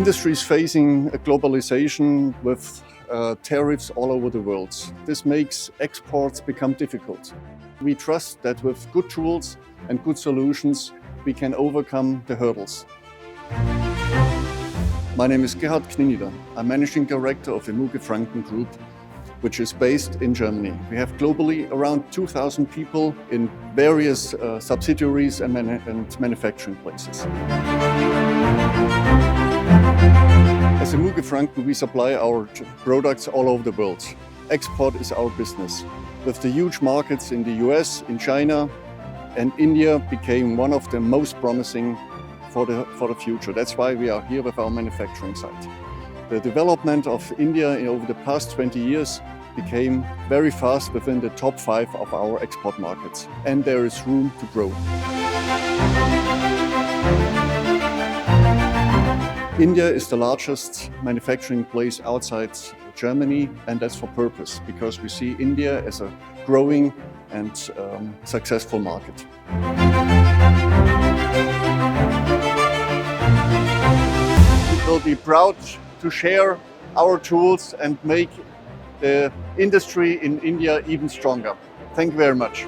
Industry is facing a globalization with tariffs all over the world. This makes exports become difficult. We trust that with good tools and good solutions, we can overcome the hurdles. My name is Gerhard Knienieder. I'm Managing Director of EMUGE-FRANKEN Group, which is based in Germany. We have globally around 2,000 people in various subsidiaries and manufacturing places. As EMUGE-FRANKEN, we supply our products all over the world. Export is our business. With the huge markets in the US, in China, and India became one of the most promising for the future. That's why we are here with our manufacturing site. The development of India over the past 20 years became very fast within the top 5 of our export markets, and there is room to grow. India is the largest manufacturing place outside Germany, and that's for purpose, because we see India as a growing and successful market. We will be proud to share our tools and make the industry in India even stronger. Thank you very much.